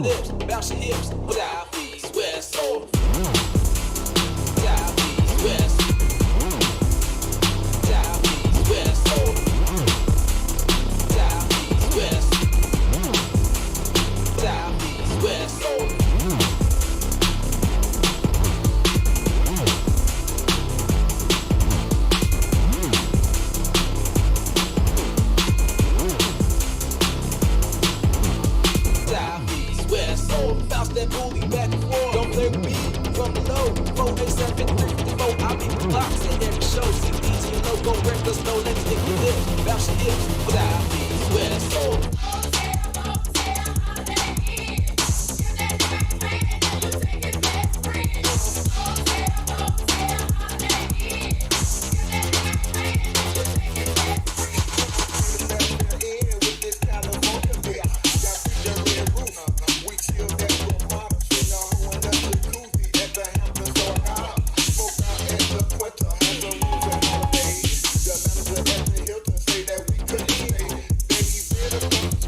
lips, bounce your hips. Southeast, west, soul. Southeast, west. Southeast, west, soul. Southeast, west. Southeast, west, soul. Bounce that booty back and forth. Don't play with me from the low. 487 I'll be the box at every show. CDs and logo records, no let's take your lip. Bounce your hips without me. West soul. Say that we couldn't stay. Baby, better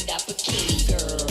dot bikini girl.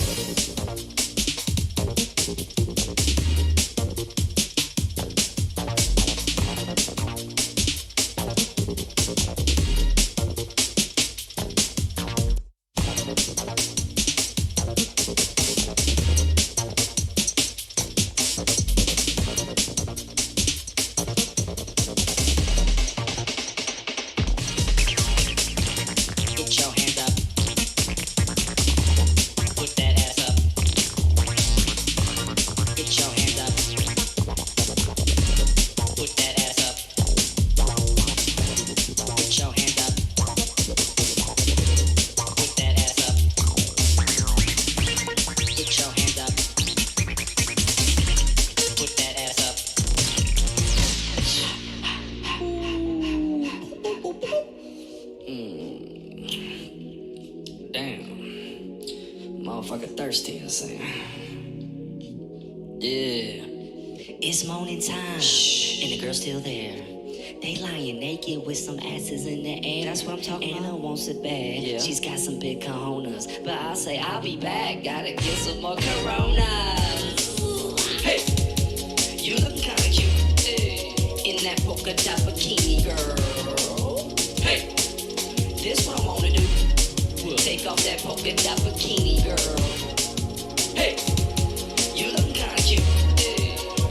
Motherfucker thirsty, you know what I'm saying? Yeah. It's morning time, and the girl's still there. They lying naked with some asses in the air. That's what I'm talking about. Anna wants it bad. Yeah. She's got some big cojones. But I say, I'll be back. Gotta get some more Coronas. Hey, you look kinda cute. Hey. In that polka dot bikini, girl. Hey, this what I wanna do. Take off that polka dot bikini, girl. Hey, you look kinda cute.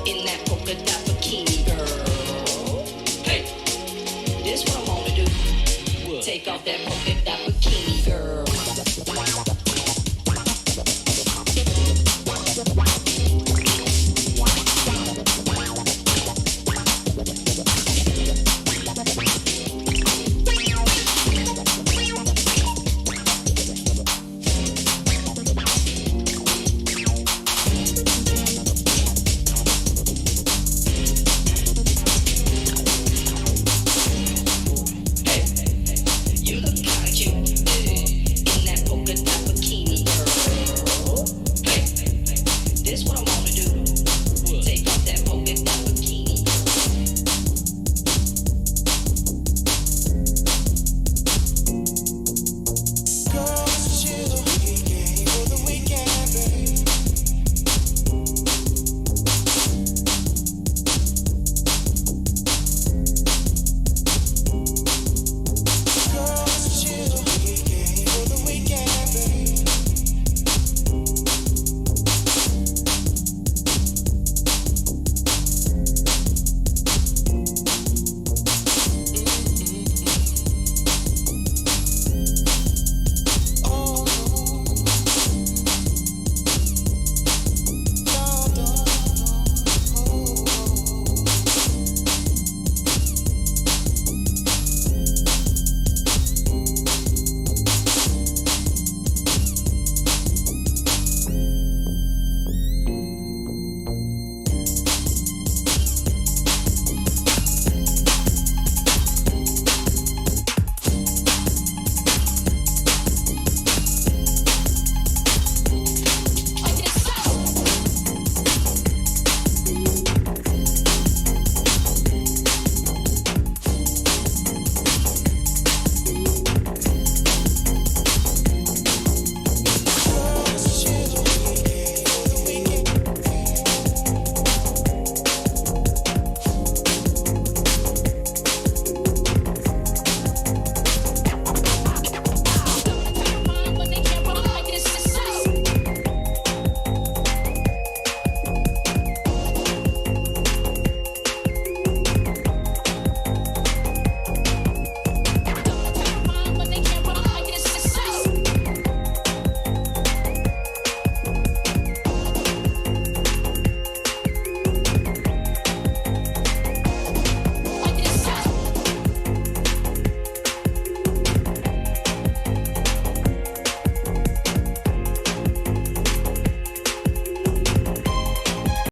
In that polka dot bikini, girl. Hey, this what I wanna do. Take off that polka dot bikini, girl. This what I'm